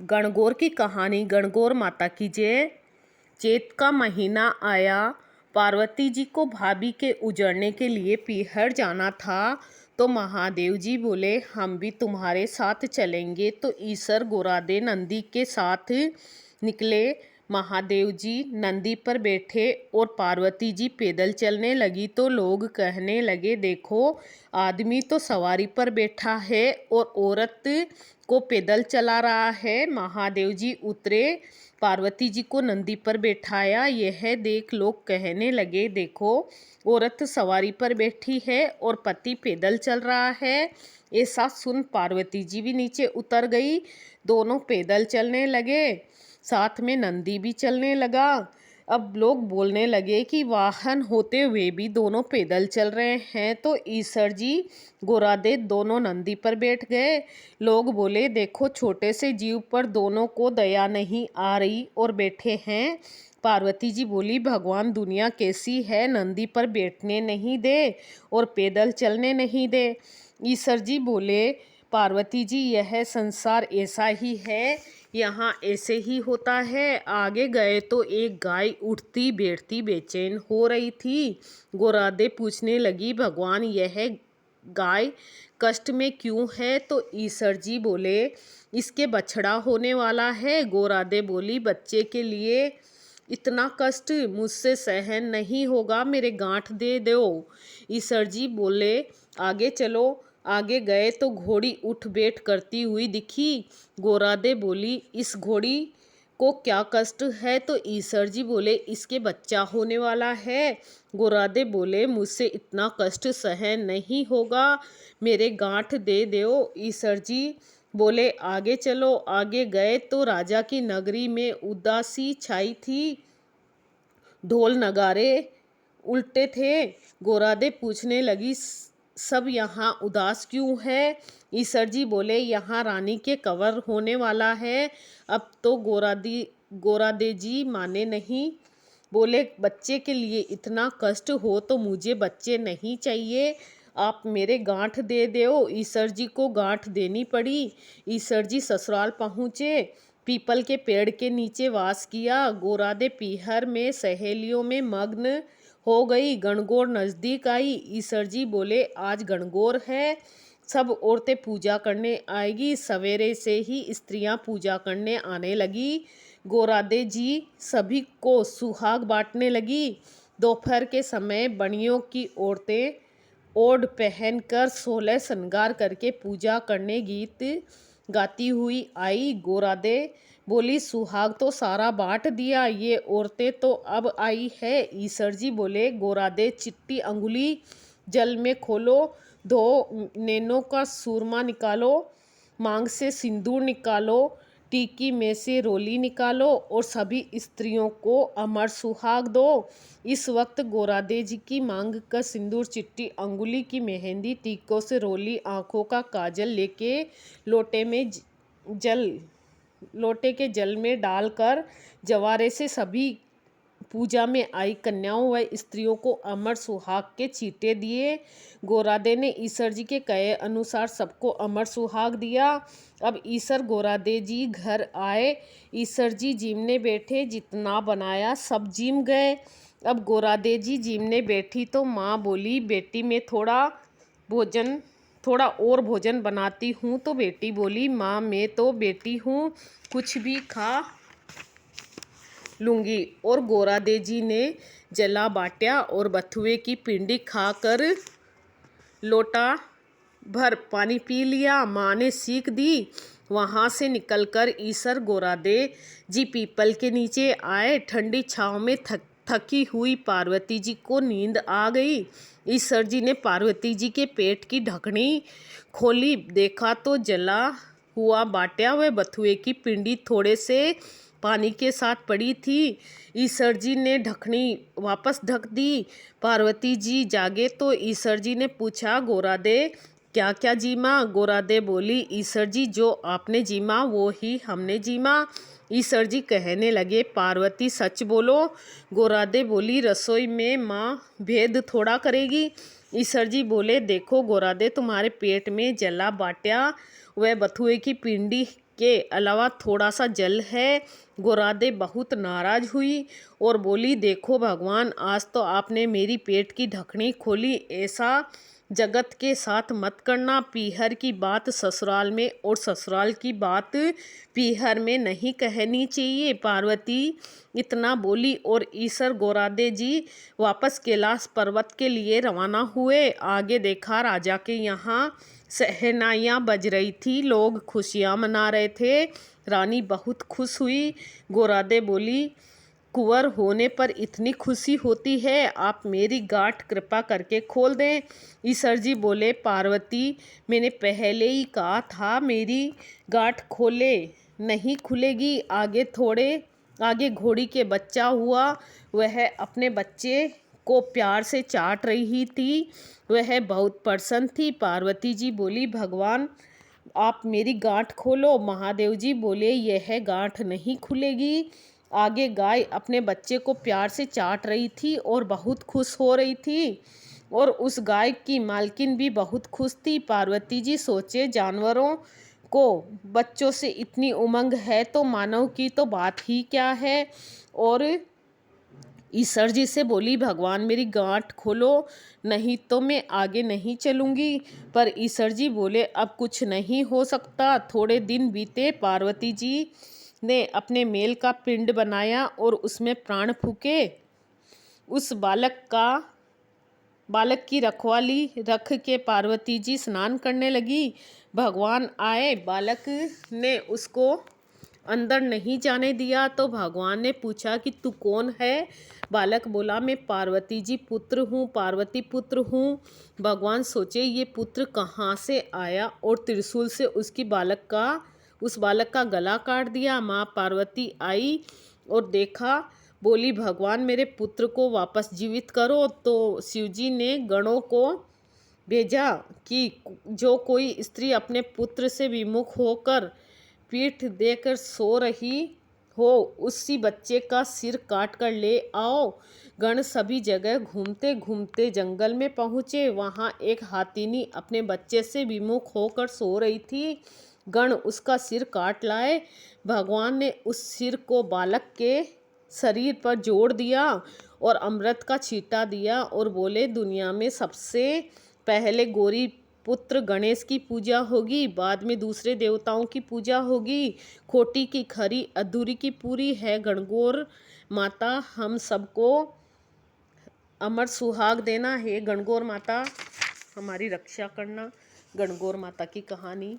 गणगौर की कहानी। गणगौर माता की जय। चैत का महीना आया। पार्वती जी को भाभी के उजड़ने के लिए पीहर जाना था, तो महादेव जी बोले हम भी तुम्हारे साथ चलेंगे। तो ईसर गोरादे नंदी के साथ निकले। महादेव जी नंदी पर बैठे और पार्वती जी पैदल चलने लगी। तो लोग कहने लगे, देखो आदमी तो सवारी पर बैठा है और औरत को पैदल चला रहा है। महादेव जी उतरे, पार्वती जी को नंदी पर बैठाया। यह देख लोग कहने लगे, देखो औरत सवारी पर बैठी है और पति पैदल चल रहा है। ऐसा सुन पार्वती जी भी नीचे उतर गई। दोनों पैदल चलने लगे, साथ में नंदी भी चलने लगा। अब लोग बोलने लगे कि वाहन होते हुए भी दोनों पैदल चल रहे हैं। तो ईसर जी गोरादे दोनों नंदी पर बैठ गए। लोग बोले, देखो छोटे से जीव पर दोनों को दया नहीं आ रही और बैठे हैं। पार्वती जी बोली, भगवान दुनिया कैसी है, नंदी पर बैठने नहीं दे और पैदल चलने नहीं दे। ईसर जी बोले, पार्वती जी यह संसार ऐसा ही है, यहाँ ऐसे ही होता है। आगे गए तो एक गाय उठती बैठती बेचैन हो रही थी। गोरादे पूछने लगी, भगवान यह गाय कष्ट में क्यों है? तो ईसर जी बोले, इसके बछड़ा होने वाला है। गोरादे बोली, बच्चे के लिए इतना कष्ट मुझसे सहन नहीं होगा, मेरे गांठ दे दो। ईसर जी बोले, आगे चलो। आगे गए तो घोड़ी उठ बैठ करती हुई दिखी। गोरादे बोली, इस घोड़ी को क्या कष्ट है? तो ईसर जी बोले, इसके बच्चा होने वाला है। गोरादे बोले, मुझसे इतना कष्ट सहन नहीं होगा, मेरे गांठ दे दो। ईसर जी बोले, आगे चलो। आगे गए तो राजा की नगरी में उदासी छाई थी। ढोल नगारे उल्टे थे। गोरादे पूछने लगी, सब यहाँ उदास क्यों है? ईसर जी बोले, यहाँ रानी के कंवर होने वाला है। अब तो गोरादे जी माने नहीं। बोले, बच्चे के लिए इतना कष्ट हो तो मुझे बच्चे नहीं चाहिए, आप मेरे गांठ दे दो। ईसर जी को गांठ देनी पड़ी। ईसर जी ससुराल पहुँचे, पीपल के पेड़ के नीचे वास किया। गोरादे पीहर में सहेलियों में मग्न हो गई। गणगौर नज़दीक आई। ईसर जी बोले, आज गणगौर है, सब औरतें पूजा करने आएगी। सवेरे से ही स्त्रियां पूजा करने आने लगी। गोरादे जी सभी को सुहाग बांटने लगी। दोपहर के समय बनियों की औरतें ओढ़ पहनकर 16 श्रृंगार करके पूजा करने गीत गाती हुई आई। गोरादे बोली, सुहाग तो सारा बांट दिया, ये औरतें तो अब आई है। ईसर जी बोले, गोरादे चिट्टी अंगुली जल में खोलो, दो नैनों का सूरमा निकालो, मांग से सिंदूर निकालो, टीकी में से रोली निकालो और सभी स्त्रियों को अमर सुहाग दो। इस वक्त गोरादे जी की मांग का सिंदूर, चिट्टी अंगुली की मेहंदी, टीकों से रोली, आँखों का काजल लेके लोटे के जल में डालकर जवारे से सभी पूजा में आई कन्याओं व स्त्रियों को अमर सुहाग के चीटे दिए। गोरादे ने ईसर जी के कहे अनुसार सबको अमर सुहाग दिया। अब ईसर गोरादे जी घर आए। ईसर जी जीमने बैठे, जितना बनाया सब जीम गए। अब गोरादे जी जीमने बैठी तो माँ बोली, बेटी मैं थोड़ा और भोजन बनाती हूँ। तो बेटी बोली, माँ मैं तो बेटी हूँ, कुछ भी खा लूँगी। और गोरादे जी ने जला बाट्या और बथुए की पिंडी खाकर लोटा भर पानी पी लिया। माँ ने सीख दी। वहाँ से निकलकर ईसर गोरादे जी पीपल के नीचे आए। ठंडी छाँव में थकी हुई पार्वती जी को नींद आ गई। ईसर जी ने पार्वती जी के पेट की ढकनी खोली, देखा तो जला हुआ बाट्या व बथुए की पिंडी थोड़े से पानी के साथ पड़ी थी। ईसर जी ने ढकनी वापस ढक दी। पार्वती जी जागे तो ईसर जी ने पूछा, गोरादे क्या क्या जीमा? गोरादे बोली, ईसर जी जो आपने जीमा वो ही हमने जीमा। ईसर जी कहने लगे, पार्वती सच बोलो। गोरादे बोली, रसोई में माँ भेद थोड़ा करेगी। ईसर जी बोले, देखो गोरादे तुम्हारे पेट में जला बाट्या व बथुए की पिंडी के अलावा थोड़ा सा जल है। गोरादे बहुत नाराज हुई और बोली, देखो भगवान, आज तो आपने मेरी पेट की ढकनी खोली। ऐसा जगत के साथ मत करना। पीहर की बात ससुराल में और ससुराल की बात पीहर में नहीं कहनी चाहिए। पार्वती इतना बोली और ईसर गोरादे जी वापस कैलाश पर्वत के लिए रवाना हुए। आगे देखा, राजा के यहाँ शहनाइयाँ बज रही थी, लोग खुशियाँ मना रहे थे। रानी बहुत खुश हुई। गोरादे बोली, कुंवर होने पर इतनी खुशी होती है, आप मेरी गांठ कृपा करके खोल दें। ईसर जी बोले, पार्वती, मैंने पहले ही कहा था मेरी गांठ खोले नहीं खुलेगी। आगे घोड़ी के बच्चा हुआ, वह अपने बच्चे को प्यार से चाट रही थी, वह बहुत प्रसन्न थी। पार्वती जी बोली, भगवान, आप मेरी गांठ खोलो। महादेव जी बोले, यह गांठ नहीं खुलेगी। आगे गाय अपने बच्चे को प्यार से चाट रही थी और बहुत खुश हो रही थी, और उस गाय की मालकिन भी बहुत खुश थी। पार्वती जी सोचे, जानवरों को बच्चों से इतनी उमंग है तो मानव की तो बात ही क्या है। और ईसर जी से बोली, भगवान, मेरी गांठ खोलो, नहीं तो मैं आगे नहीं चलूँगी। पर ईसर जी बोले, अब कुछ नहीं हो सकता। थोड़े दिन बीते। पार्वती जी ने अपने मेल का पिंड बनाया और उसमें प्राण फूके। उस बालक की रखवाली रख के पार्वती जी स्नान करने लगी। भगवान आए, बालक ने उसको अंदर नहीं जाने दिया तो भगवान ने पूछा कि तू कौन है। बालक बोला, मैं पार्वती जी पुत्र हूँ, पार्वती पुत्र हूँ। भगवान सोचे, ये पुत्र कहाँ से आया, और त्रिशूल से उस बालक का गला काट दिया। माँ पार्वती आई और देखा, बोली, भगवान, मेरे पुत्र को वापस जीवित करो। तो शिवजी ने गणों को भेजा कि जो कोई स्त्री अपने पुत्र से विमुख होकर पीठ देकर सो रही हो, उसी बच्चे का सिर काट कर ले आओ। गण सभी जगह घूमते घूमते जंगल में पहुँचे। वहाँ एक हाथिनी अपने बच्चे से विमुख होकर सो रही थी। गण उसका सिर काट लाए। भगवान ने उस सिर को बालक के शरीर पर जोड़ दिया और अमृत का छींटा दिया और बोले, दुनिया में सबसे पहले गौरी पुत्र गणेश की पूजा होगी, बाद में दूसरे देवताओं की पूजा होगी। खोटी की खरी, अधूरी की पूरी है। गणगौर माता, हम सबको अमर सुहाग देना है। गणगौर माता, हमारी रक्षा करना। गणगौर माता की कहानी।